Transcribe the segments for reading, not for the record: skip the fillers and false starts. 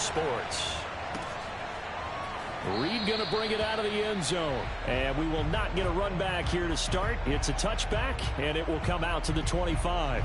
Sports. Reed going to bring it out of the end zone. And we will not get a run back here to start. It's a touchback, and it will come out to the 25.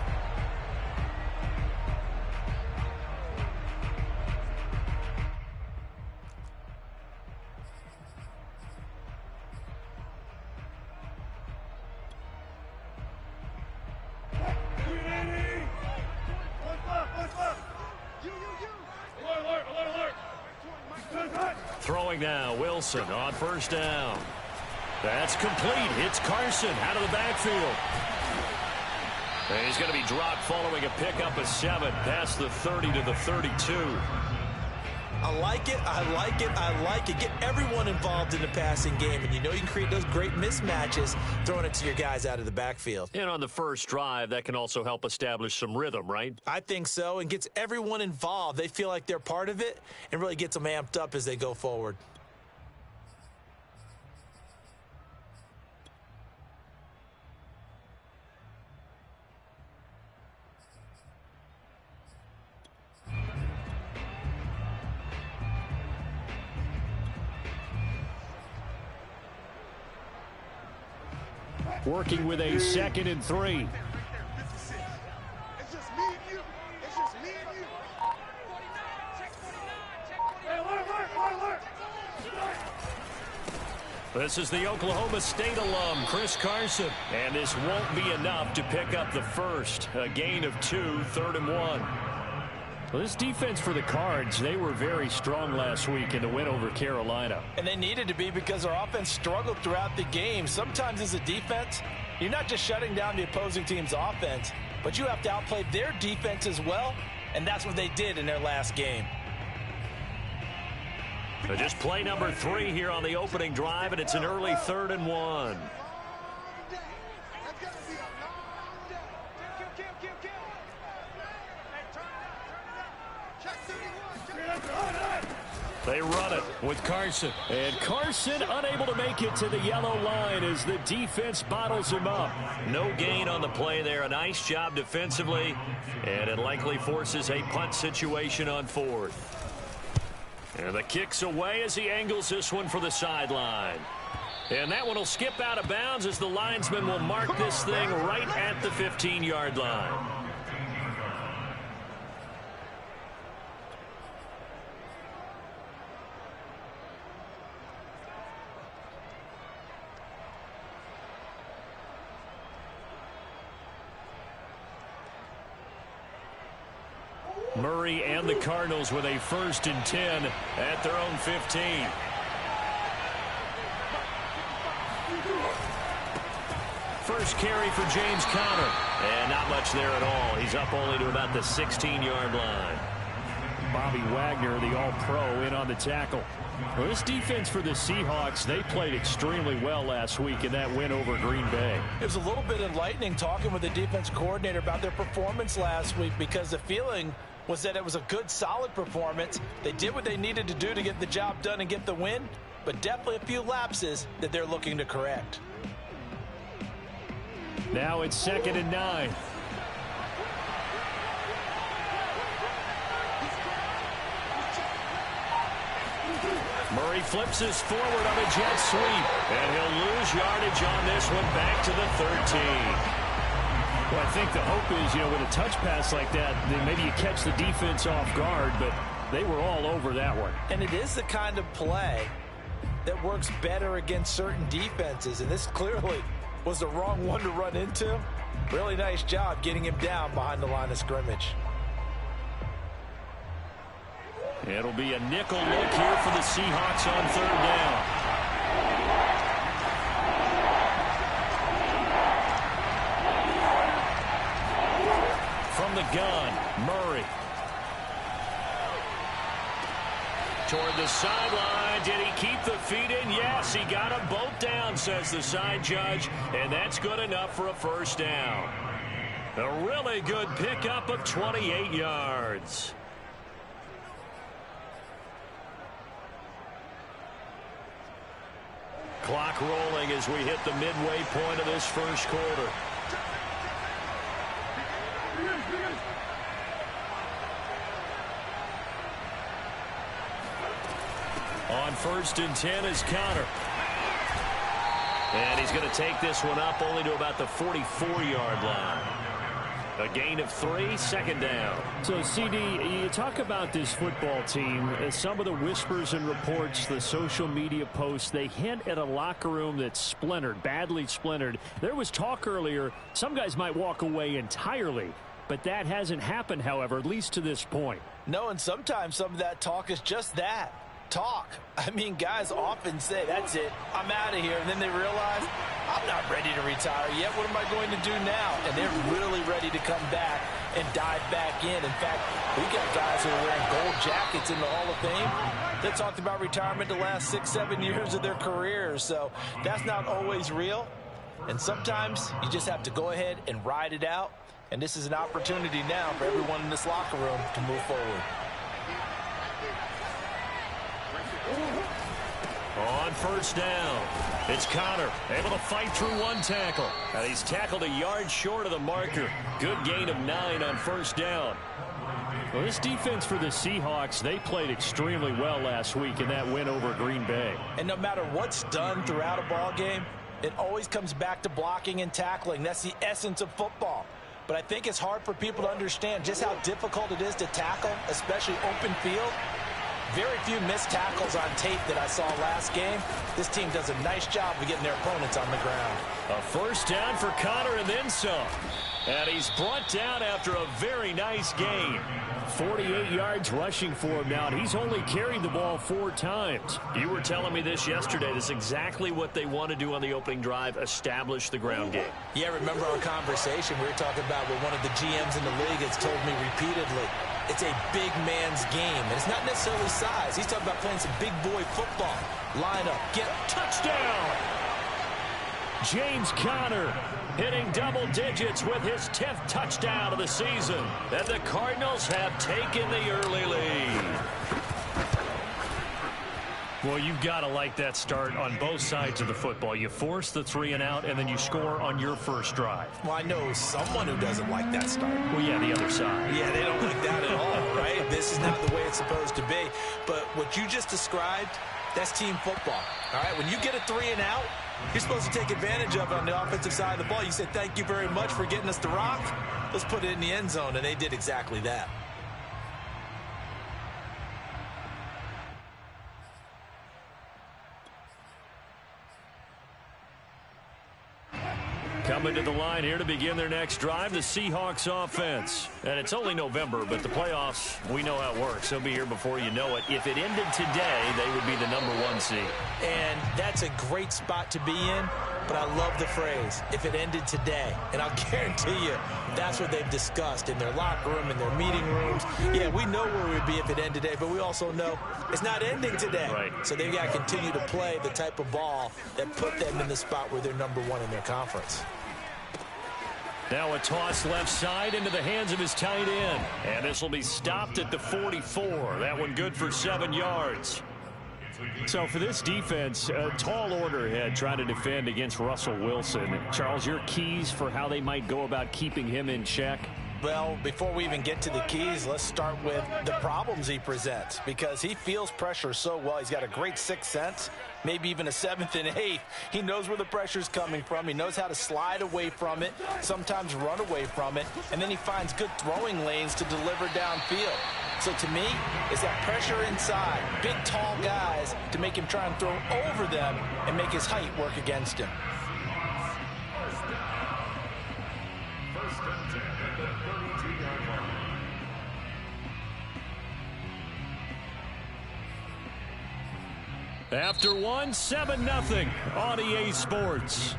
Throwing now, Wilson on first down. That's complete. It's Carson out of the backfield. And he's going to be dropped following a pickup of 7 past the 30 to the 32. I like it. I like it. I like it. Get everyone involved in the passing game, and you know you can create those great mismatches throwing it to your guys out of the backfield. And on the first drive, that can also help establish some rhythm, right? I think so, and gets everyone involved. They feel like they're part of it and really gets them amped up as they go forward. Working with a 2nd and 3. This is the Oklahoma State alum, Chris Carson. And this won't be enough to pick up the first. A gain of 2, 3rd and 1. Well, this defense for the Cards, they were very strong last week in the win over Carolina. And they needed to be because our offense struggled throughout the game. Sometimes as a defense, you're not just shutting down the opposing team's offense, but you have to outplay their defense as well, and that's what they did in their last game. So just play number 3 here on the opening drive, and it's an early 3rd and 1. They run it with Carson. And Carson unable to make it to the yellow line as the defense bottles him up. No gain on the play there. A nice job defensively. And it likely forces a punt situation on 4th. And the kick's away as he angles this one for the sideline. And that one will skip out of bounds as the linesman will mark this thing right at the 15-yard line. Murray and the Cardinals with a 1st and 10 at their own 15. First carry for James Conner. And not much there at all. He's up only to about the 16-yard line. Bobby Wagner, the All-Pro, in on the tackle. Well, this defense for the Seahawks, they played extremely well last week in that win over Green Bay. It was a little bit enlightening talking with the defense coordinator about their performance last week because the feeling was that it was a good, solid performance. They did what they needed to do to get the job done and get the win, but definitely a few lapses that they're looking to correct. Now it's 2nd and 9. Murray flips this forward on a jet sweep, and he'll lose yardage on this one back to the 13. Well, I think the hope is, with a touch pass like that, then maybe you catch the defense off guard, but they were all over that one. And it is the kind of play that works better against certain defenses, and this clearly was the wrong one to run into. Really nice job getting him down behind the line of scrimmage. It'll be a nickel look here for the Seahawks on 3rd down. From the gun, Murray. Toward the sideline. Did he keep the feet in? Yes, he got them both down, says the side judge. And that's good enough for a 1st down. A really good pickup of 28 yards. Clock rolling as we hit the midway point of this first quarter. first and 10 is Connor. And he's going to take this one up only to about the 44-yard line. A gain of 3, second down. So, CD, you talk about this football team. Some of the whispers and reports, the social media posts, they hint at a locker room that's splintered, badly splintered. There was talk earlier, some guys might walk away entirely. But that hasn't happened, however, at least to this point. No, and sometimes some of that talk is just that. Talk. I mean, guys often say, that's it, I'm out of here. And then they realize, I'm not ready to retire yet. What am I going to do now? And they're really ready to come back and dive back in. In fact, we got guys who are wearing gold jackets in the Hall of Fame that talked about retirement the last 6-7 years of their careers. So that's not always real. And sometimes you just have to go ahead and ride it out. And this is an opportunity now for everyone in this locker room to move forward. On first down, it's Connor, able to fight through one tackle. And he's tackled a yard short of the marker. Good gain of 9 on first down. Well, this defense for the Seahawks, they played extremely well last week in that win over Green Bay. And no matter what's done throughout a ball game, it always comes back to blocking and tackling. That's the essence of football. But I think it's hard for people to understand just how difficult it is to tackle, especially open field. Very few missed tackles on tape that I saw last game. This team does a nice job of getting their opponents on the ground. A first down for Connor and then some. And he's brought down after a very nice gain. 48 yards rushing for him now, and he's only carried the ball 4 times. You were telling me this yesterday. This is exactly what they want to do on the opening drive, establish the ground game. Yeah, remember our conversation we were talking about with one of the GMs in the league has told me repeatedly, it's a big man's game, and it's not necessarily size. He's talking about playing some big boy football. Line up, get touchdown! James Conner hitting double digits with his 10th touchdown of the season. And the Cardinals have taken the early lead. Well, you've got to like that start on both sides of the football. You force the 3 and out, and then you score on your first drive. Well, I know someone who doesn't like that start. Well, yeah, the other side. Yeah, they don't like that at all, right? This is not the way it's supposed to be. But what you just described, that's team football. All right, when you get a 3 and out, you're supposed to take advantage of it on the offensive side of the ball. You said, thank you very much for getting us the rock. Let's put it in the end zone, and they did exactly that. Coming to the line here to begin their next drive, the Seahawks offense. And it's only November, but the playoffs, we know how it works. They'll be here before you know it. If it ended today, they would be the #1 seed. And that's a great spot to be in, but I love the phrase, if it ended today. And I'll guarantee you, that's what they've discussed in their locker room, in their meeting rooms. Yeah, we know where we'd be if it ended today, but we also know it's not ending today. Right. So they've got to continue to play the type of ball that put them in the spot where they're #1 in their conference. Now a toss left side into the hands of his tight end. And this will be stopped at the 44. That one good for 7 yards. So for this defense, a tall order ahead trying to defend against Russell Wilson. Charles, your keys for how they might go about keeping him in check? Well, before we even get to the keys, let's start with the problems he presents, because he feels pressure so well. He's got a great sixth sense, maybe even a 7th and 8th. He knows where the pressure's coming from. He knows how to slide away from it, sometimes run away from it, and then he finds good throwing lanes to deliver downfield. So to me, it's that pressure inside, big, tall guys to make him try and throw over them and make his height work against him. After one, 7-0 on EA Sports.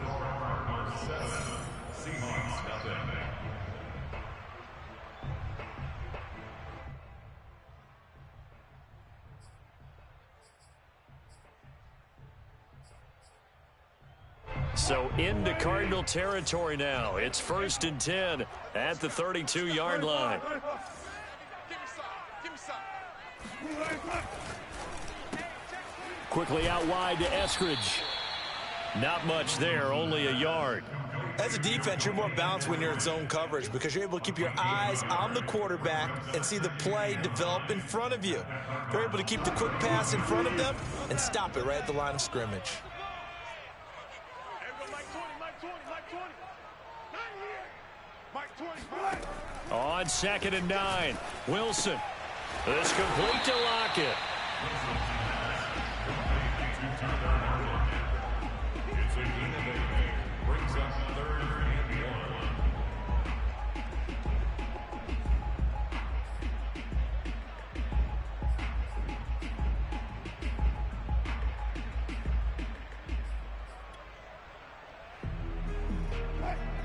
So into Cardinal territory now. It's 1st and 10 at the 32-yard line. Quickly out wide to Eskridge. Not much there, only a yard. As a defense, you're more balanced when you're in zone coverage because you're able to keep your eyes on the quarterback and see the play develop in front of you. They're able to keep the quick pass in front of them and stop it right at the line of scrimmage. On 2nd and 9, Wilson. It's complete to Lockett.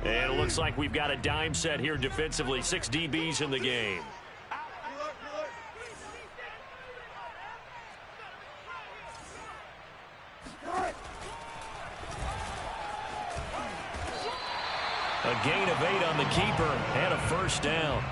And it looks like we've got a dime set here defensively. 6 DBs in the game. A gain of 8 on the keeper and a first down.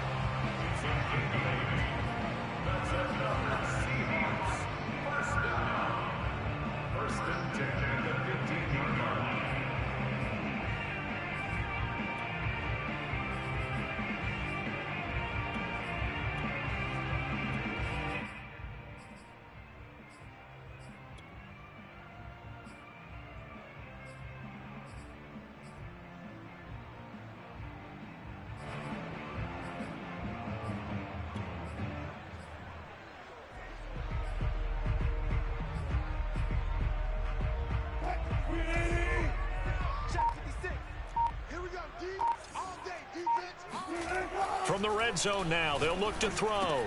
From the red zone now, they'll look to throw.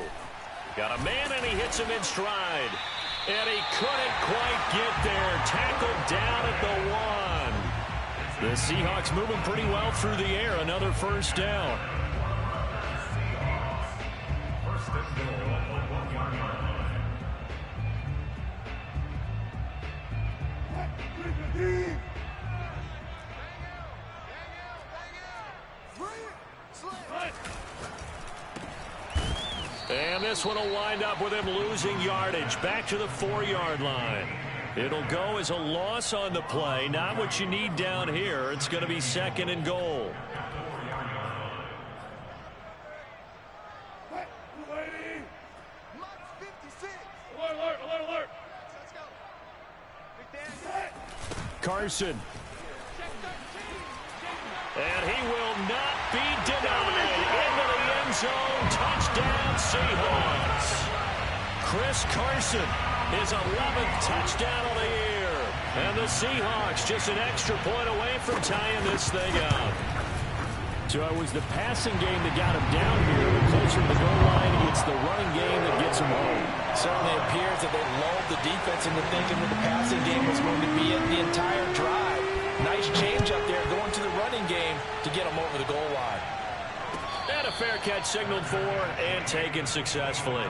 Got a man, and he hits him in stride. And he couldn't quite get there. Tackled down at the 1. The Seahawks moving pretty well through the air. Another first down. And this one will wind up with him losing yardage back to the 4-yard line. It'll go as a loss on the play. Not what you need down here. It's going to be 2nd and goal. Carson. And he will not be denied. Into the end zone. Touchdown, Seahawks. Chris Carson, his 11th touchdown of the year. And the Seahawks just an extra point away from tying this thing up. So it was the passing game that got him down here. But closer to the goal line, it's the running game that gets him home. Certainly appears that they lulled the defense into thinking that the passing game was going to be it the entire drive. Nice change up there going to the running game to get them over the goal line. And a fair catch signaled for and taken successfully.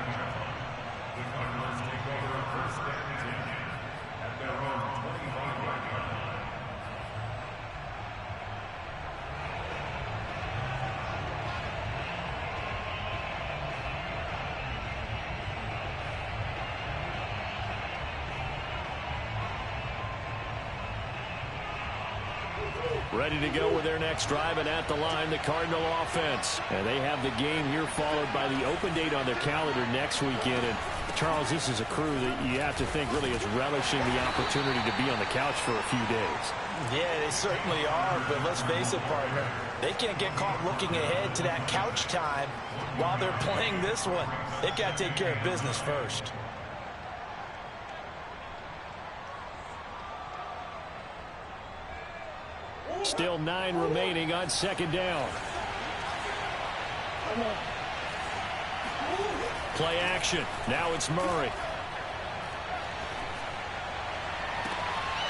Ready to go with their next drive, and at the line, the Cardinal offense. And they have the game here followed by the open date on their calendar next weekend. And, Charles, this is a crew that you have to think really is relishing the opportunity to be on the couch for a few days. Yeah, they certainly are, but let's face it, partner. They can't get caught looking ahead to that couch time while they're playing this one. They got to take care of business first. Still 9 remaining on 2nd down. Play action. Now it's Murray.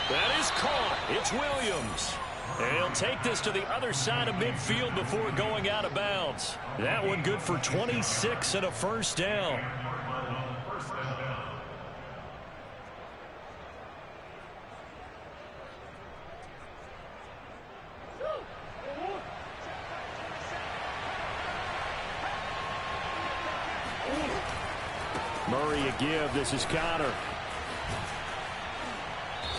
That is caught. It's Williams. And he'll take this to the other side of midfield before going out of bounds. That one good for 26 and a first down. Murray a give. This is Connor.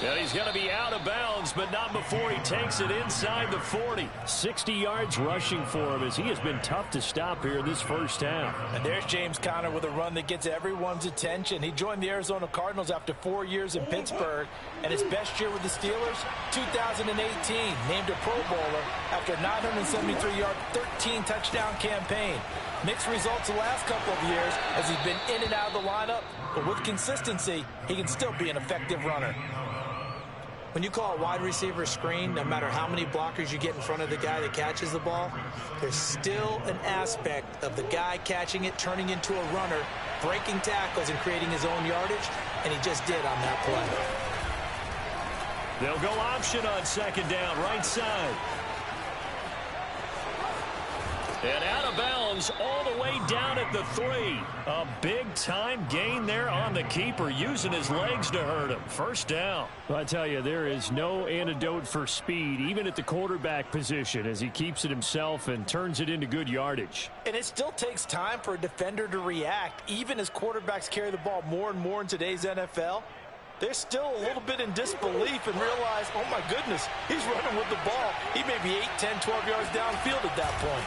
And he's going to be out of bounds. downs, but not before he takes it inside the 40. 60 yards rushing for him as he has been tough to stop here this first half. And there's James Conner with a run that gets everyone's attention. He joined the Arizona Cardinals after 4 years in Pittsburgh, and his best year with the Steelers, 2018, named a Pro Bowler after a 973-yard, 13-touchdown campaign. Mixed results the last couple of years as he's been in and out of the lineup, but with consistency, he can still be an effective runner. When you call a wide receiver screen, no matter how many blockers you get in front of the guy that catches the ball, there's still an aspect of the guy catching it, turning into a runner, breaking tackles and creating his own yardage, and he just did on that play. They'll go option on second down, right side. And out of bounds all the way down at the 3. A big-time gain there on the keeper, using his legs to hurt him. First down. Well, I tell you, there is no antidote for speed, even at the quarterback position, as he keeps it himself and turns it into good yardage. And it still takes time for a defender to react, even as quarterbacks carry the ball more and more in today's NFL. They're still a little bit in disbelief and realize, oh, my goodness, he's running with the ball. He may be 8, 10, 12 yards downfield at that point.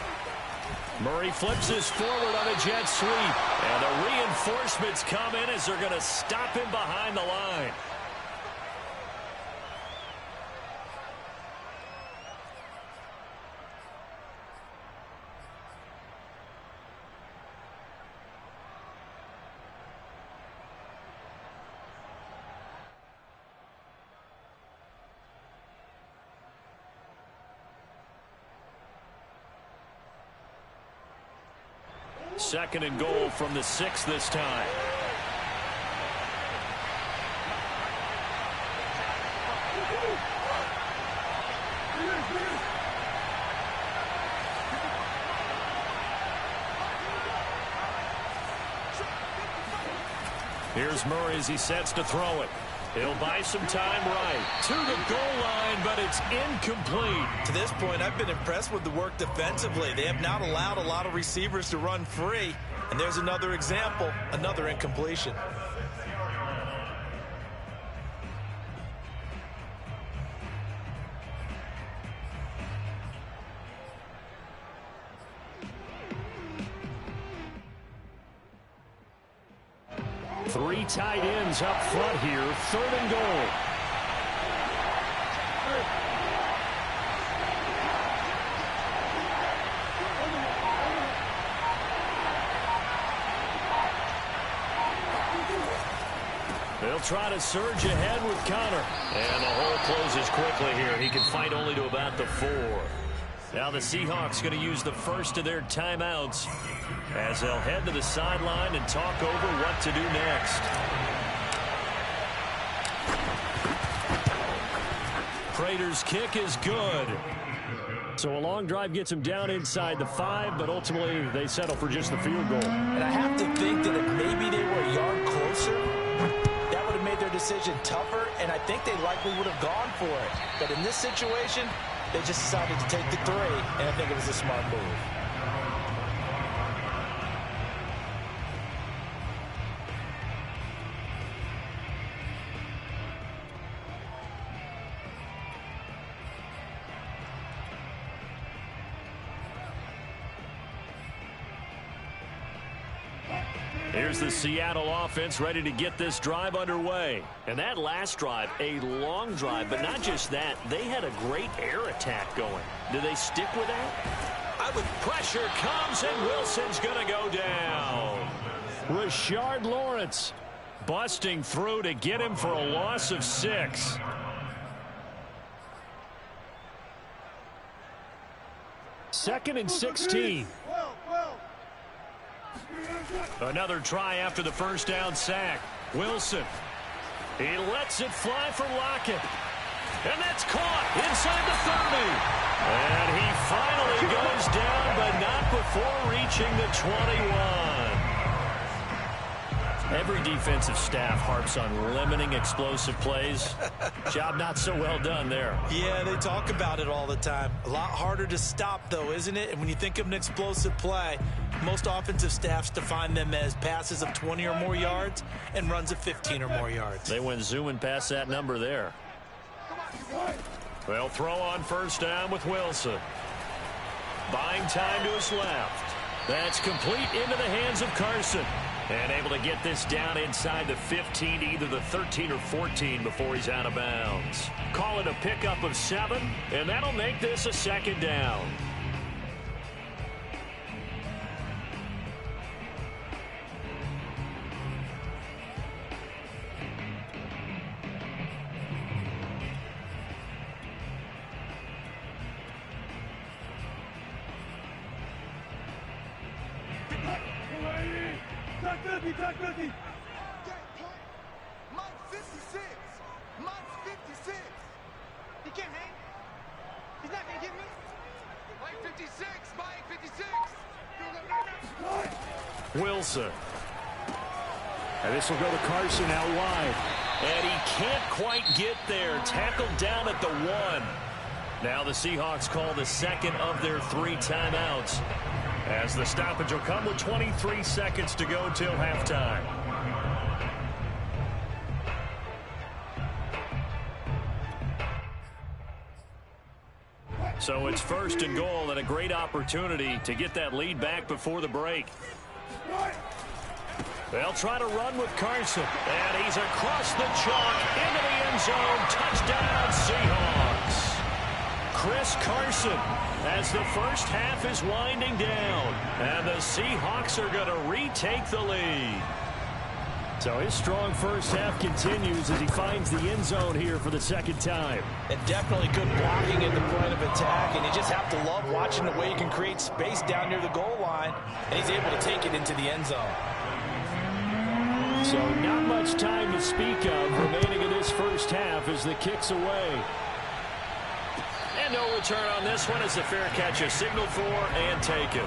Murray flips this forward on a jet sweep. And the reinforcements come in as they're going to stop him behind the line. Second and goal from the 6 this time. Here's Murray as he sets to throw it. He'll buy some time right. To the goal line, but it's incomplete. To this point, I've been impressed with the work defensively. They have not allowed a lot of receivers to run free. And there's another example, another incompletion. Three tight ends up front here. Third and goal. They'll try to surge ahead with Conner. And the hole closes quickly here. He can fight only to about the 4. Now the Seahawks going to use the first of their timeouts as they'll head to the sideline and talk over what to do next. Prater's kick is good. So a long drive gets them down inside the 5, but ultimately they settle for just the field goal. And I have to think that if maybe they were a yard closer, that would have made their decision tougher, and I think they likely would have gone for it. But in this situation, they just decided to take the 3, and I think it was a smart move. Here's the Seattle offense ready to get this drive underway. And that last drive, a long drive, but not just that. They had a great air attack going. Do they stick with that? Pressure comes, and Wilson's going to go down. Rashard Lawrence Busting through to get him for a loss of 6. Second and 16. Another try after the first down sack. Wilson. He lets it fly for Lockett. And that's caught inside the 30. And he finally goes down, but not before reaching the 21. Every defensive staff harps on limiting explosive plays. Job not so well done there. Yeah, they talk about it all the time. A lot harder to stop, though, isn't it? And when you think of an explosive play, most offensive staffs define them as passes of 20 or more yards and runs of 15 or more yards. They went zooming past that number there. They'll throw on first down with Wilson. Buying time to his left. That's complete into the hands of Carson. And able to get this down inside the 15 to either the 13 or 14 before he's out of bounds. Call it a pickup of 7, and that'll make this a second down. Mike 56. Mike's 56. He can't hang. He's not going to get me. Mike 56. Mike 56. Wilson. And this will go to Carson out wide. And he can't quite get there. Tackled down at the 1. Now the Seahawks call the second of their 3 timeouts, as the stoppage will come with 23 seconds to go till halftime. So it's first and goal, and a great opportunity to get that lead back before the break. They'll try to run with Carson, and he's across the chalk into the end zone. Touchdown, Seahawks. Chris Carson, as the first half is winding down, and the Seahawks are going to retake the lead. So his strong first half continues as he finds the end zone here for the second time. And definitely good blocking at the point of attack, and you just have to love watching the way he can create space down near the goal line, and he's able to take it into the end zone. So not much time to speak of remaining in this first half as the kick's away. And no return on this one as the fair catch is signaled for and taken.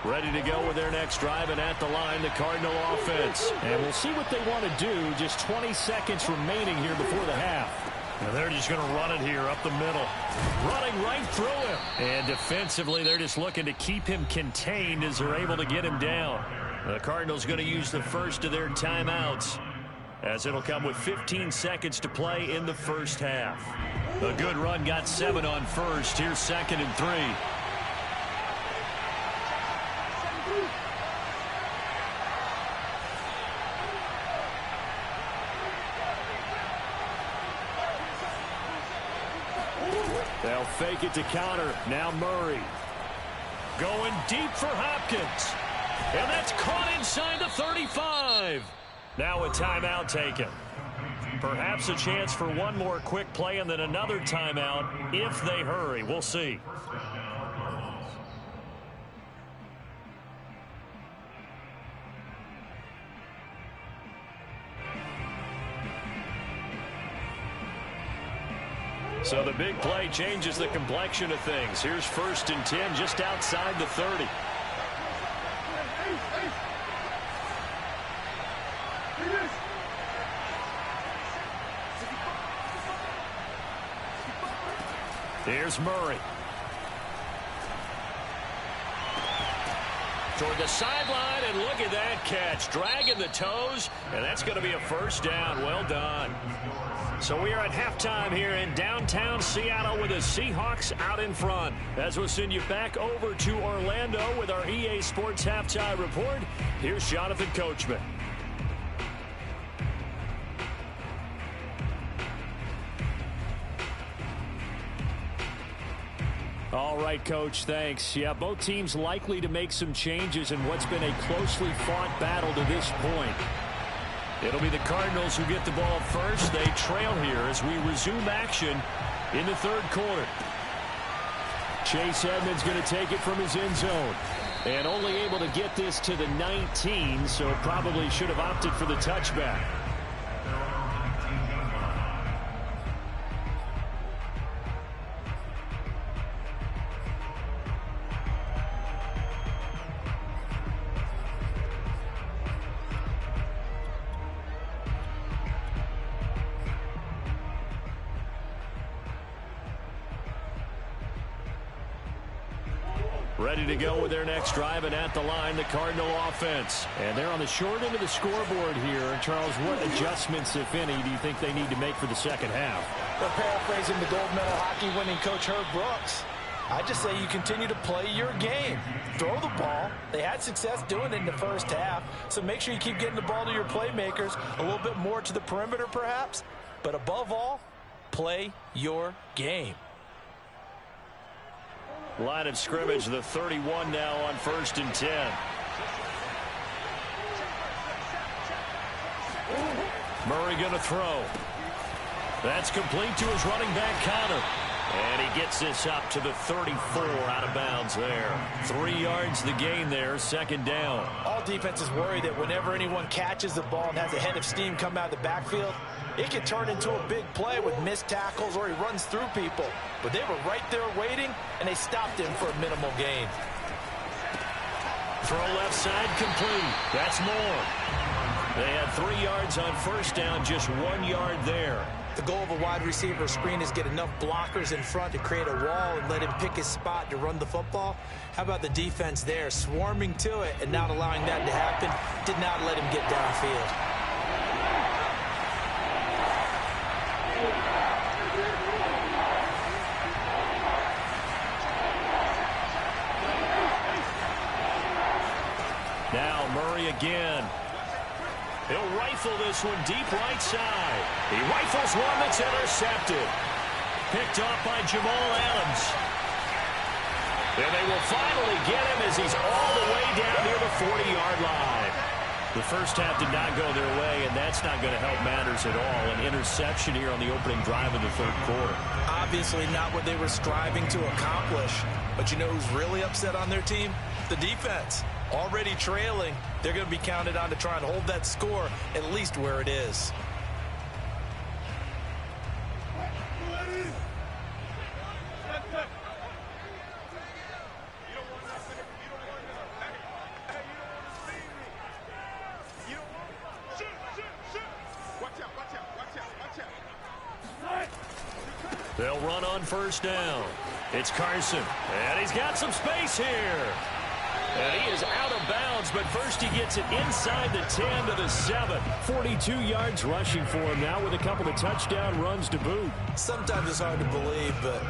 Ready to go with their next drive, and at the line, the Cardinal offense. And we'll see what they want to do. Just 20 seconds remaining here before the half. And they're just going to run it here up the middle. Running right through him. And defensively, they're just looking to keep him contained as they're able to get him down. The Cardinals going to use the first of their timeouts, as it'll come with 15 seconds to play in the first half. A good run got 7 on first. Here's 2nd and 3. They'll fake it to counter. Now Murray. Going deep for Hopkins. And that's caught inside the 35. Now a timeout taken. Perhaps a chance for one more quick play and then another timeout if they hurry. We'll see. So the big play changes the complexion of things. Here's 1st and 10 just outside the 30. Here's Murray. Toward the sideline, and look at that catch. Dragging the toes, and that's going to be a first down. Well done. So we are at halftime here in downtown Seattle with the Seahawks out in front. As we'll send you back over to Orlando with our EA Sports Halftime Report, here's Jonathan Coachman. All right, Coach, thanks. Yeah, both teams likely to make some changes in what's been a closely fought battle to this point. It'll be the Cardinals who get the ball first. They trail here as we resume action in the 3rd quarter. Chase Edmonds going to take it from his end zone. And only able to get this to the 19, so probably should have opted for the touchback. Ready to go with their next drive, and at the line, the Cardinal offense. And they're on the short end of the scoreboard here. And Charles, what adjustments, if any, do you think they need to make for the second half? Well, paraphrasing the gold medal hockey winning coach Herb Brooks, I just say you continue to play your game. Throw the ball. They had success doing it in the first half, so make sure you keep getting the ball to your playmakers, a little bit more to the perimeter perhaps, but above all, play your game. Line of scrimmage, the 31 now on 1st and 10. Murray going to throw. That's complete to his running back, Connor. And he gets this up to the 34, out of bounds there. 3 yards the gain there, 2nd down. All defenses worry that whenever anyone catches the ball and has a head of steam come out of the backfield, it can turn into a big play with missed tackles or he runs through people. But they were right there waiting, and they stopped him for a minimal gain. Throw left side complete. That's more. They had 3 yards on 1st down, just 1 yard there. The goal of a wide receiver screen is get enough blockers in front to create a wall and let him pick his spot to run the football. How about the defense there, swarming to it and not allowing that to happen? Did not let him get downfield. Now Murray again. He'll rifle this one deep right side. He rifles one that's intercepted. Picked off by Jamal Adams. And they will finally get him as he's all the way down near the 40-yard line. The first half did not go their way, and that's not going to help matters at all. An interception here on the opening drive of the 3rd quarter. Obviously not what they were striving to accomplish. But you know who's really upset on their team? The defense. Already trailing, they're going to be counted on to try and hold that score at least where it is. They'll run on 1st down. It's Carson, and he's got some space here. And he is out of bounds, but first he gets it inside the 10 to the 7. 42 yards rushing for him now with a couple of touchdown runs to boot. Sometimes it's hard to believe, but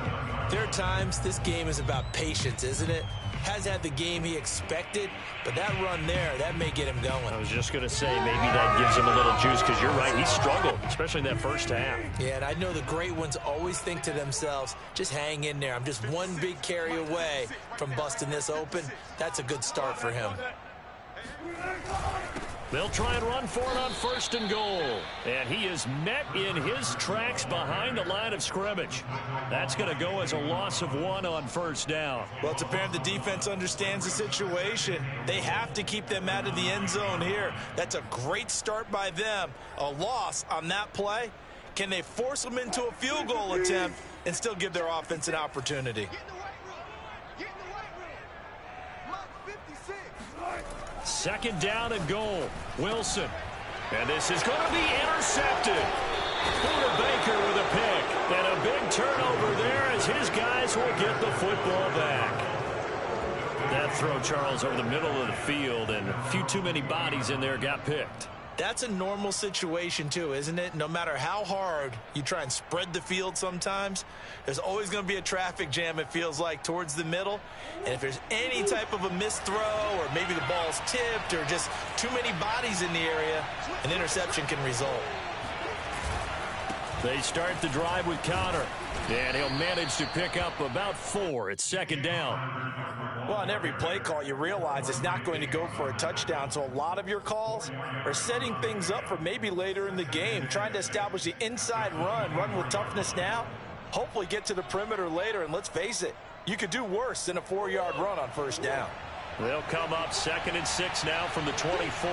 there are times this game is about patience, isn't it? Has had the game he expected, but that run there, that may get him going. I was just going to say, maybe that gives him a little juice, because you're right, he struggled, especially in that first half. Yeah, and I know the great ones always think to themselves, just hang in there. I'm just one big carry away from busting this open. That's a good start for him. They'll try and run for it on 1st and goal. And he is met in his tracks behind the line of scrimmage. That's going to go as a loss of 1 on 1st down. Well, it's apparent the defense understands the situation. They have to keep them out of the end zone here. That's a great start by them. A loss on that play. Can they force them into a field goal attempt and still give their offense an opportunity? Get in the weight room. Mark 56. 2nd down and goal. Wilson. And this is going to be intercepted. Buda Baker with a pick. And a big turnover there as his guys will get the football back. That throw, Charles, over the middle of the field, and a few too many bodies in there got picked. That's a normal situation too, isn't it? No matter how hard you try and spread the field sometimes, there's always going to be a traffic jam, it feels like, towards the middle. And if there's any type of a missed throw, or maybe the ball's tipped, or just too many bodies in the area, an interception can result. They start the drive with Connor, and he'll manage to pick up about 4. It's 2nd down. Well, on every play call, you realize it's not going to go for a touchdown, so a lot of your calls are setting things up for maybe later in the game, trying to establish the inside run with toughness now, hopefully get to the perimeter later, and let's face it, you could do worse than a 4-yard run on 1st down. They'll come up 2nd and 6 now from the 24.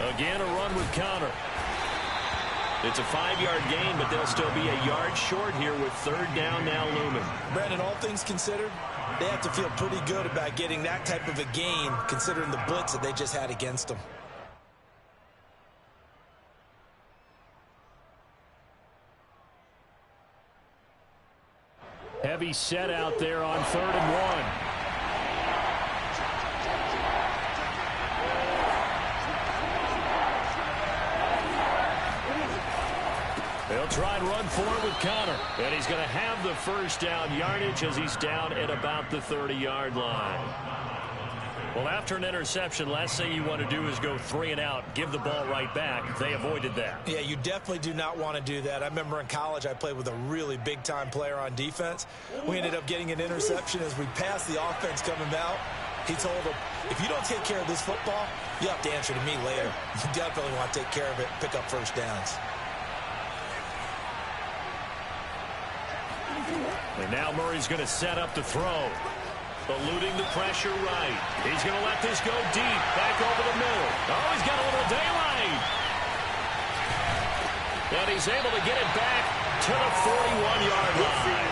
Again, a run with Connor. It's a 5-yard gain, but they'll still be a yard short here with 3rd down now looming. Brandon, all things considered, they have to feel pretty good about getting that type of a gain, considering the blitz that they just had against them. Heavy set out there on 3rd and 1. They'll try and run forward with Connor. And he's going to have the first down yardage as he's down at about the 30-yard line. Well, after an interception, last thing you want to do is go 3 and out, give the ball right back. They avoided that. Yeah, you definitely do not want to do that. I remember in college I played with a really big-time player on defense. We ended up getting an interception as we passed the offense coming out. He told him, if you don't take care of this football, you have to answer to me later. You definitely want to take care of it, pick up first downs. And now Murray's going to set up the throw. Eluding the pressure right. He's going to let this go deep. Back over the middle. Oh, he's got a little daylight. And he's able to get it back to the 41-yard line.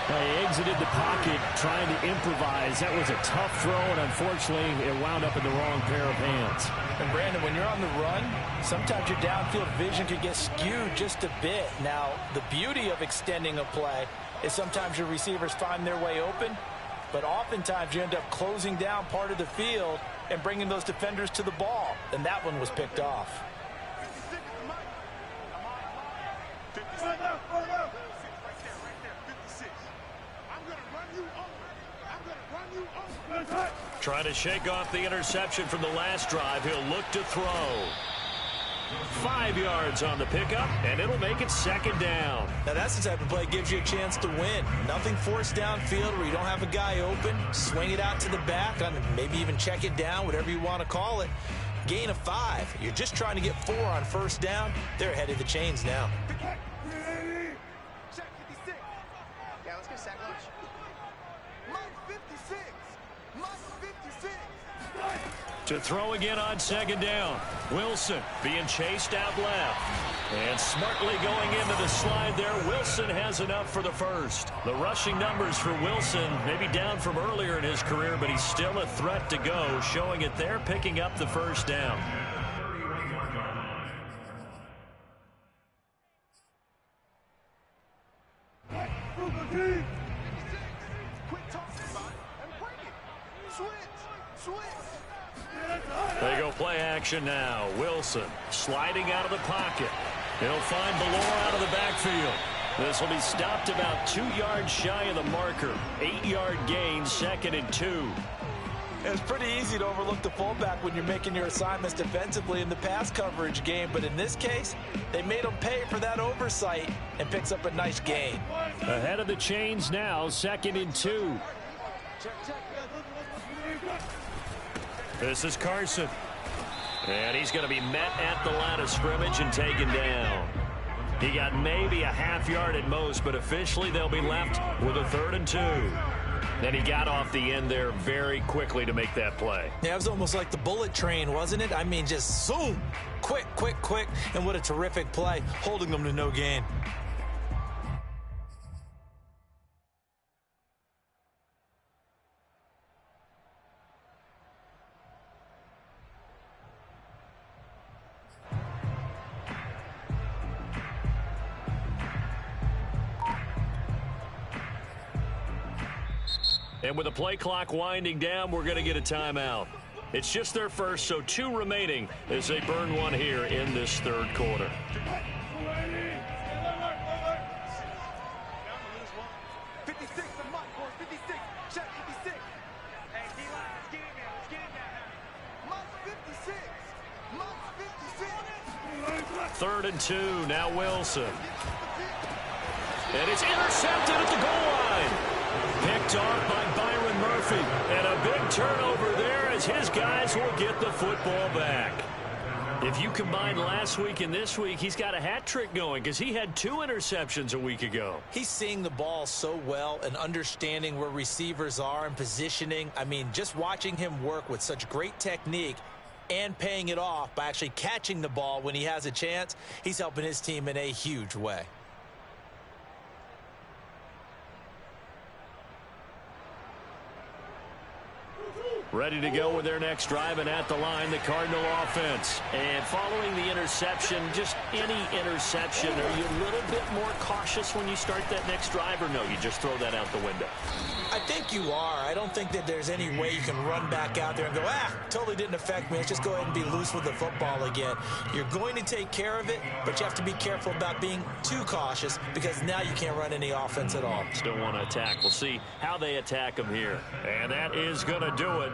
He exited the pocket trying to improvise. That was a tough throw, and unfortunately, it wound up in the wrong pair of hands. And, Brandon, when you're on the run, sometimes your downfield vision can get skewed just a bit. Now, the beauty of extending a play is sometimes your receivers find their way open, but oftentimes you end up closing down part of the field and bringing those defenders to the ball. And that one was picked off. Trying to shake off the interception from the last drive. He'll look to throw. 5 yards on the pickup, and it'll make it 2nd down. Now, that's the type of play that gives you a chance to win. Nothing forced downfield where you don't have a guy open. Swing it out to the back, maybe even check it down, whatever you want to call it. Gain of 5. You're just trying to get 4 on first down. They're ahead of the chains now. Check 56. Yeah, let's get sack lunch. Mike 56. Mike 56. To throw again on 2nd down. Wilson being chased out left. And smartly going into the slide there. Wilson has enough for the first. The rushing numbers for Wilson maybe down from earlier in his career, but he's still a threat to go, showing it there, picking up the first down. They go play action now. Wilson sliding out of the pocket. He'll find Ballore out of the backfield. This will be stopped about 2 yards shy of the marker. 8-yard gain, 2nd and 2. It's pretty easy to overlook the fullback when you're making your assignments defensively in the pass coverage game, but in this case, they made him pay for that oversight and picks up a nice gain. Ahead of the chains now, 2nd and 2. This is Carson. And he's going to be met at the line of scrimmage and taken down. He got maybe a half yard at most, but officially they'll be left with a 3rd and 2. Then he got off the end there very quickly to make that play. Yeah, it was almost like the bullet train, wasn't it? I mean, just zoom. Quick, quick, quick. And what a terrific play, holding them to no gain. And with the play clock winding down, we're going to get a timeout. It's just their first, so 2 remaining as they burn one here in this 3rd quarter. Third and 2, now Wilson. And it's intercepted at the goal line. Picked off by Byron Murphy. And a big turnover there as his guys will get the football back. If you combine last week and this week, he's got a hat trick going because he had 2 interceptions a week ago. He's seeing the ball so well and understanding where receivers are and positioning. I mean, just watching him work with such great technique and paying it off by actually catching the ball when he has a chance, he's helping his team in a huge way. Ready to go with their next drive, and at the line, the Cardinal offense. And following the interception, just any interception, are you a little bit more cautious when you start that next drive, or no, you just throw that out the window? I think you are. I don't think that there's any way you can run back out there and go, totally didn't affect me. Let's just go ahead and be loose with the football again. You're going to take care of it, but you have to be careful about being too cautious because now you can't run any offense at all. Still want to attack. We'll see how they attack them here. And that is going to do it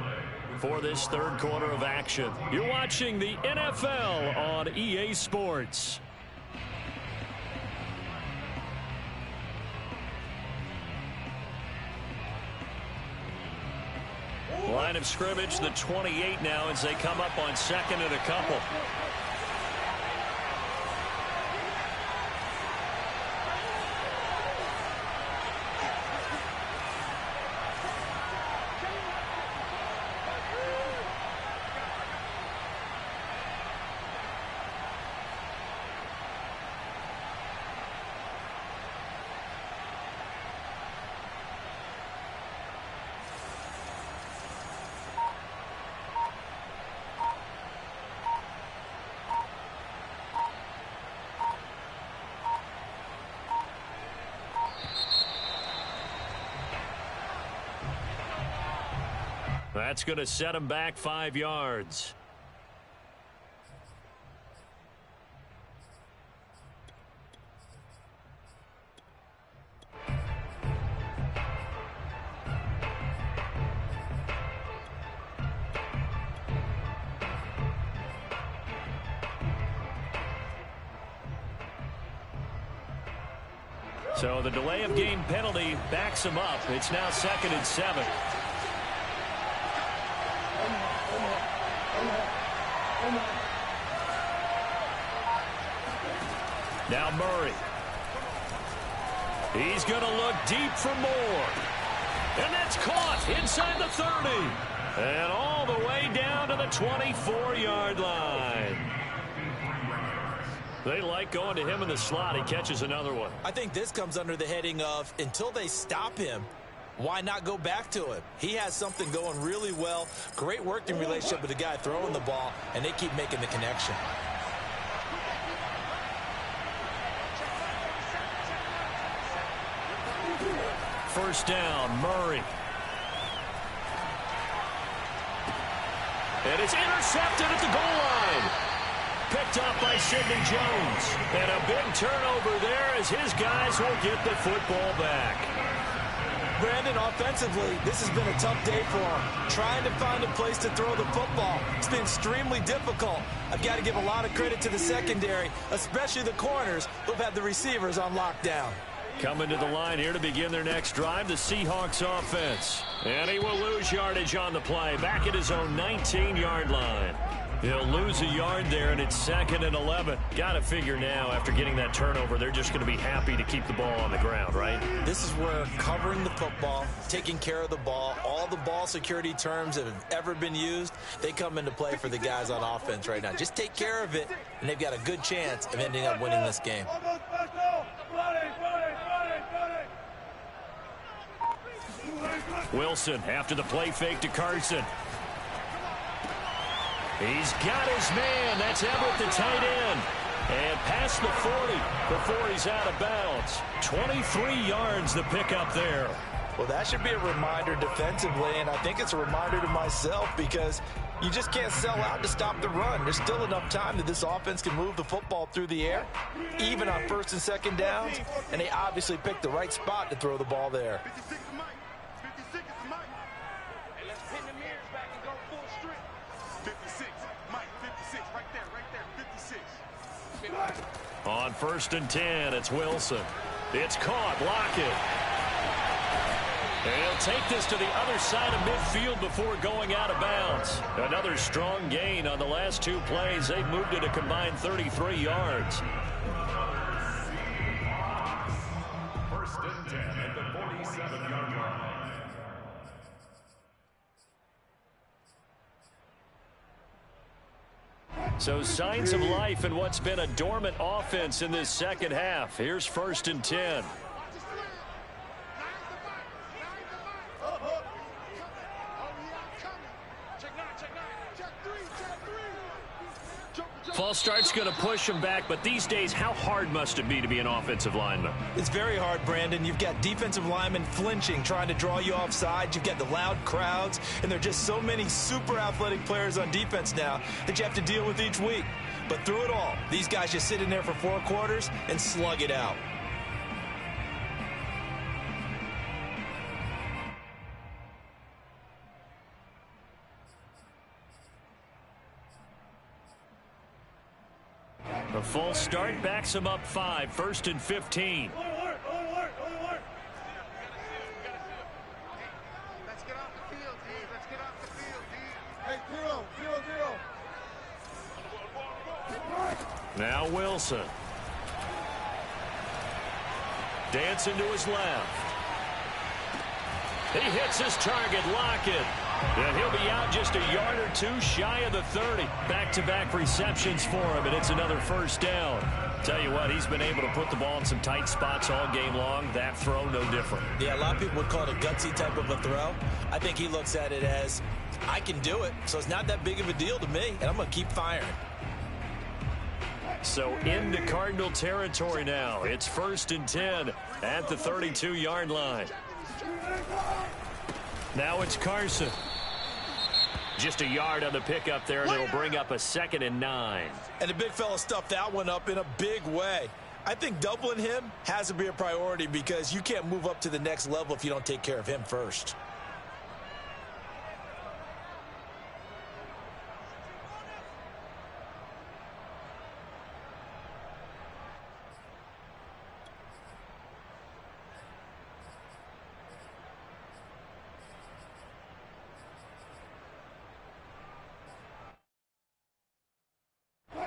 for this third quarter of action. You're watching the NFL on EA Sports. Line of scrimmage, the 28 now as they come up on second and a couple. That's going to set him back 5 yards. So the delay of game penalty backs him up. It's now 2nd and 7. Now Murray. He's going to look deep for more. And that's caught inside the 30. And all the way down to the 24-yard line. They like going to him in the slot. He catches another one. I think this comes under the heading of until they stop him, why not go back to him? He has something going really well. Great working relationship with the guy throwing the ball, and they keep making the connection. First down, Murray. And it's intercepted at the goal line. Picked up by Sidney Jones. And a big turnover there as his guys will get the football back. Brandon, offensively, this has been a tough day for him. Trying to find a place to throw the football. It's been extremely difficult. I've got to give a lot of credit to the secondary, especially the corners who've had the receivers on lockdown. Coming to the line here to begin their next drive, the Seahawks offense. And he will lose yardage on the play, back at his own 19-yard line. He'll lose a yard there, and it's 2nd and 11. Got to figure now, after getting that turnover, they're just going to be happy to keep the ball on the ground, right? This is where covering the football, taking care of the ball, all the ball security terms that have ever been used, they come into play for the guys on offense right now. Just take care of it, and they've got a good chance of ending up winning this game. Wilson after the play fake to Carson. He's got his man. That's Everett, the tight end. And past the 40 before he's out of bounds. 23 yards the pickup there. Well, that should be a reminder defensively, and I think it's a reminder to myself because you just can't sell out to stop the run. There's still enough time that this offense can move the football through the air, even on 1st and 2nd downs, and they obviously picked the right spot to throw the ball there. On 1st and 10, it's Wilson. It's caught. Lockett. And he'll take this to the other side of midfield before going out of bounds. Another strong gain on the last 2 plays. They've moved it a combined 33 yards. 1st and 10 at the 47-yard line. So signs of life in what's been a dormant offense in this second half. Here's 1st and 10. False start's going to push him back, but these days, how hard must it be to be an offensive lineman? It's very hard, Brandon. You've got defensive linemen flinching, trying to draw you offside. You've got the loud crowds, and there are just so many super athletic players on defense now that you have to deal with each week. But through it all, these guys just sit in there for 4 quarters and slug it out. The false start backs him up 5, 1st and 15. Let's get off the field, D. Let's get off the field, D. Hey, zero. Now Wilson. Dancing to his left. He hits his target, Lockett. And he'll be out just a yard or 2 shy of the 30. Back-to-back receptions for him, and it's another first down. Tell you what, he's been able to put the ball in some tight spots all game long. That throw, no different. Yeah, a lot of people would call it a gutsy type of a throw. I think he looks at it as, I can do it, so it's not that big of a deal to me, and I'm going to keep firing. So into Cardinal territory now. It's 1st and 10 at the 32-yard line. Now it's Carson. Just a yard on the pickup there, and it'll bring up a 2nd and 9. And the big fella stuffed that one up in a big way. I think doubling him has to be a priority because you can't move up to the next level if you don't take care of him first.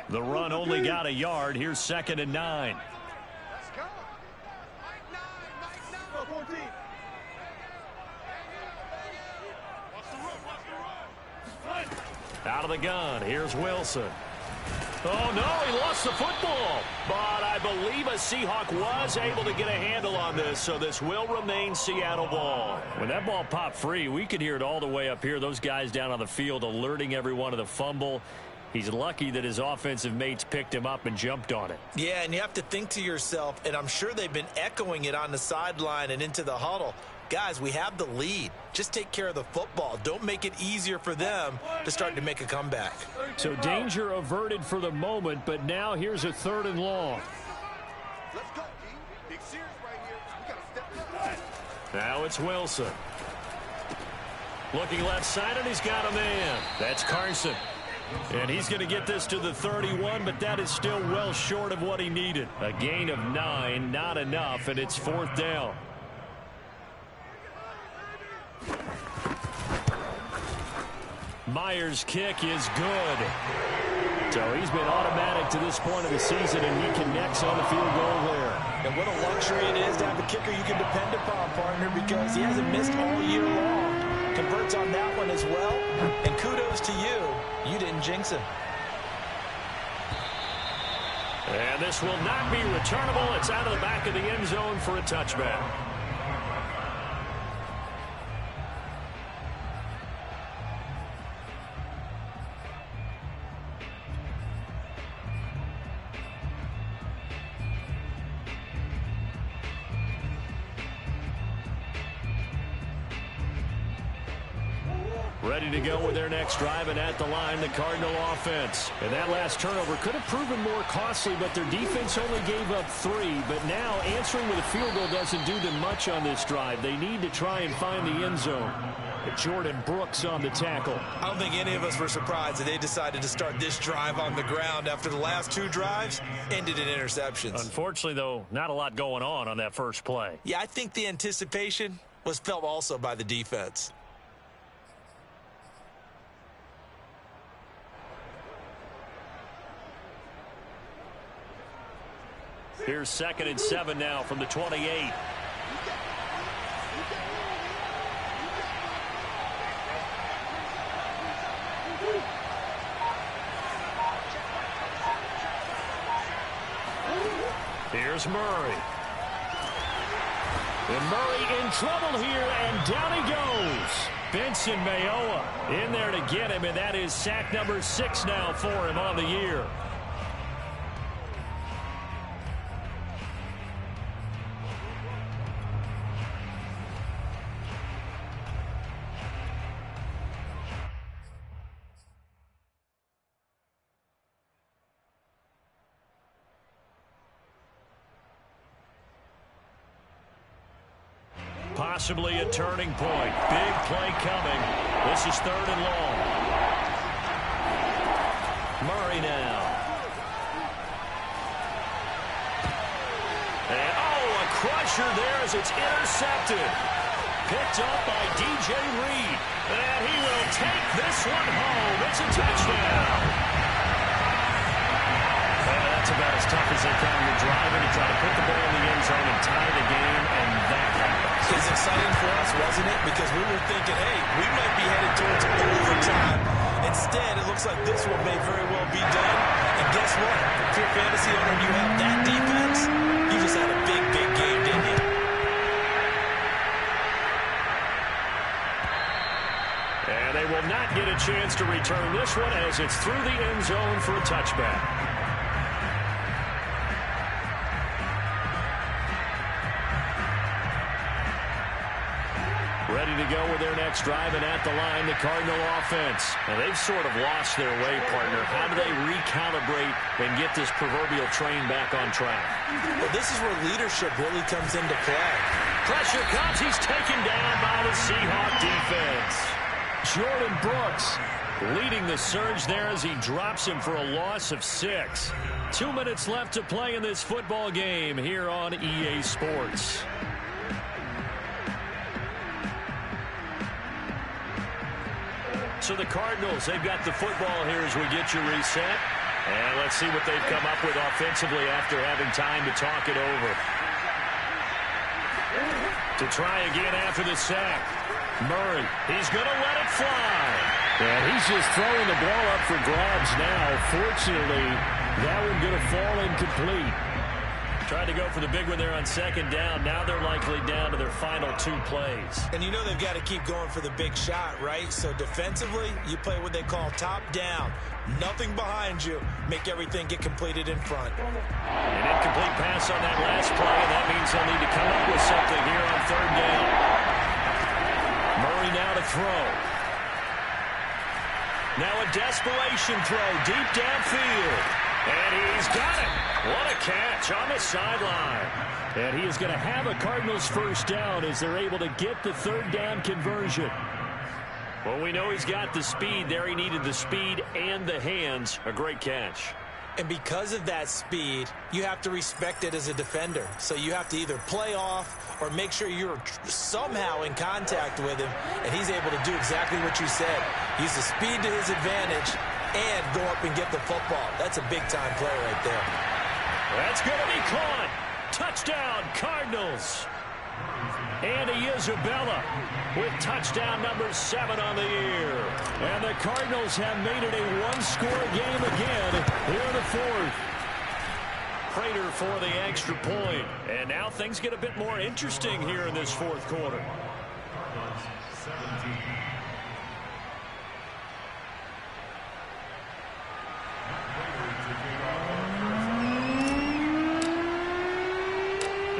The run only got a yard. Here's 2nd and 9. Let's go. Mike 9. 14. Out of the gun. Here's Wilson. Oh, no, he lost the football. But I believe a Seahawk was able to get a handle on this, so this will remain Seattle ball. When that ball popped free, we could hear it all the way up here. Those guys down on the field alerting everyone of the fumble. He's lucky that his offensive mates picked him up and jumped on it. Yeah, and you have to think to yourself, and I'm sure they've been echoing it on the sideline and into the huddle. Guys, we have the lead. Just take care of the football. Don't make it easier for them to start to make a comeback. So danger averted for the moment, but now here's a 3rd and long. Let's go, D. Big series right here. We got to step up. Now it's Wilson. Looking left side, and he's got a man. That's Carson. And he's going to get this to the 31, but that is still well short of what he needed. A gain of 9, not enough, and it's 4th down. Myers' kick is good. So he's been automatic to this point of the season, and he connects on the field goal there. And what a luxury it is to have a kicker you can depend upon, partner, because he hasn't missed all year long. Converts on that one as well, and kudos to you. You didn't jinx him. And this will not be returnable. It's out of the back of the end zone for a touchback. Ready to go with their next drive, and at the line, the Cardinal offense. And that last turnover could have proven more costly, but their defense only gave up 3. But now answering with a field goal doesn't do them much on this drive. They need to try and find the end zone. Jordan Brooks on the tackle. I don't think any of us were surprised that they decided to start this drive on the ground after the last 2 drives ended in interceptions. Unfortunately, though, not a lot going on that first play. Yeah, I think the anticipation was felt also by the defense. Here's 2nd and 7 now from the 28. Here's Murray. And Murray in trouble here, and down he goes. Benson Mayowa in there to get him, and that is sack number 6 now for him on the year. Possibly a turning point. Big play coming. This is 3rd and long. Murray now. And, oh, a crusher there as it's intercepted. Picked up by DJ Reed. And he will take this one home. It's a touchdown. That's about as tough as they come. You're driving to try to put the ball in the end zone and tie the game, and that happens. It's exciting for us, wasn't it? Because we were thinking, hey, we might be headed towards overtime. Instead, it looks like this one may very well be done. And guess what? If you're a fantasy owner and you have that defense, you just had a big, big game, didn't you? And they will not get a chance to return this one as it's through the end zone for a touchback. Ready to go with their next drive, and at the line, the Cardinal offense. Now, they've sort of lost their way, partner. How do they recalibrate and get this proverbial train back on track? Well, this is where leadership really comes into play. Pressure comes. He's taken down by the Seahawk defense. Jordan Brooks leading the surge there as he drops him for a loss of 6. 2 minutes left to play in this football game here on EA Sports. So the Cardinals, they've got the football here as we get you reset. And let's see what they've come up with offensively after having time to talk it over. To try again after the sack. Murray, he's going to let it fly. And he's just throwing the ball up for grabs now. Fortunately, that one going to fall incomplete. Tried to go for the big one there on 2nd down. Now they're likely down to their final 2 plays. And you know they've got to keep going for the big shot, right? So defensively, you play what they call top down. Nothing behind you. Make everything get completed in front. An incomplete pass on that last play, and that means they'll need to come up with something here on 3rd down. Murray now to throw. Now a desperation throw deep downfield. And he's got it. What a catch on the sideline. And he is going to have a Cardinals 1st down as they're able to get the 3rd down conversion. Well, we know he's got the speed there. He needed the speed and the hands. A great catch. And because of that speed, you have to respect it as a defender. So you have to either play off or make sure you're somehow in contact with him. And he's able to do exactly what you said. Use the speed to his advantage and go up and get the football. That's a big-time play right there. That's going to be caught. Touchdown, Cardinals. Andy Isabella with touchdown number 7 on the year. And the Cardinals have made it a one-score game again here in the 4th. Prater for the extra point. And now things get a bit more interesting here in this 4th quarter.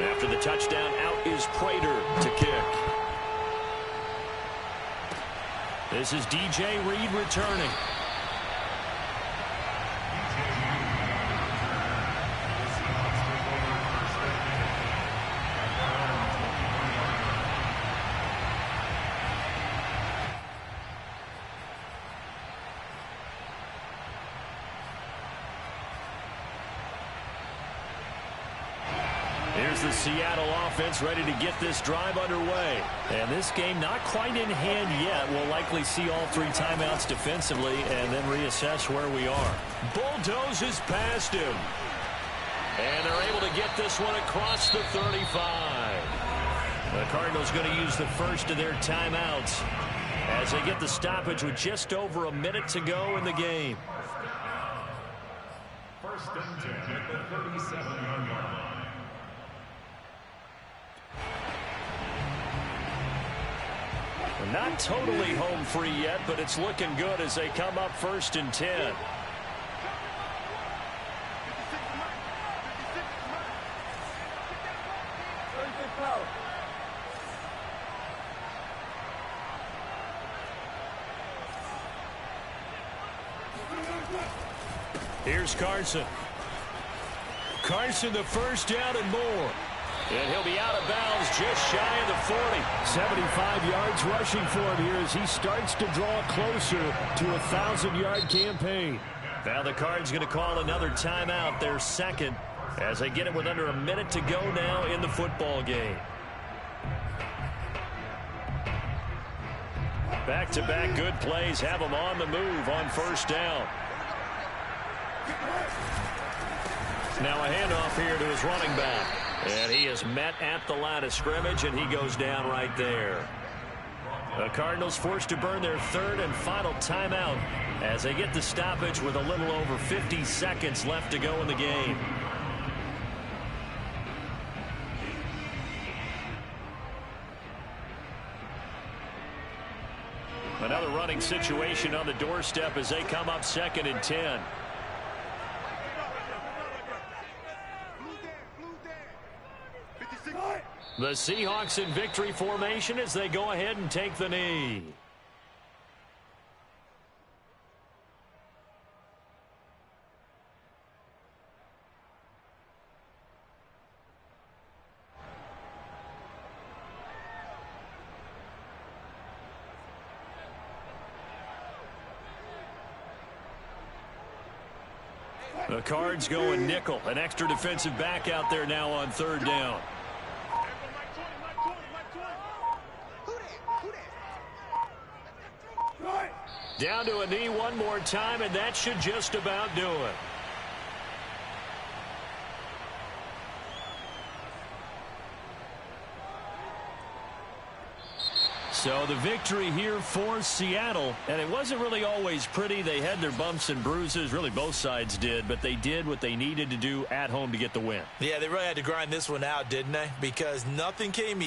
After the touchdown, out is Prater to kick. This is DJ Reed returning. Here's the Seattle offense ready to get this drive underway. And this game not quite in hand yet. We'll likely see all 3 timeouts defensively and then reassess where we are. Bulldozes past him. And they're able to get this one across the 35. The Cardinals going to use the first of their timeouts as they get the stoppage with just over a minute to go in the game. 1st and 10 at the 37-yard line. Not totally home free yet, but it's looking good as they come up 1st and 10. Here's Carson. Carson, the 1st down and more. And he'll be out of bounds just shy of the 40. 75 yards rushing for him here as he starts to draw closer to a 1,000-yard campaign. Now the Cards going to call another timeout, their second, as they get it with under a minute to go now in the football game. Back-to-back good plays have them on the move on first down. Now a handoff here to his running back. And he is met at the line of scrimmage, and he goes down right there. The Cardinals forced to burn their third and final timeout as they get the stoppage with a little over 50 seconds left to go in the game. Another running situation on the doorstep as they come up 2nd and 10. The Seahawks in victory formation as they go ahead and take the knee. The Cards going nickel, an extra defensive back out there now on third down. Down to a knee one more time, and that should just about do it. So the victory here for Seattle, and it wasn't really always pretty. They had their bumps and bruises, really both sides did, but they did what they needed to do at home to get the win. Yeah, they really had to grind this one out, didn't they? Because nothing came easy.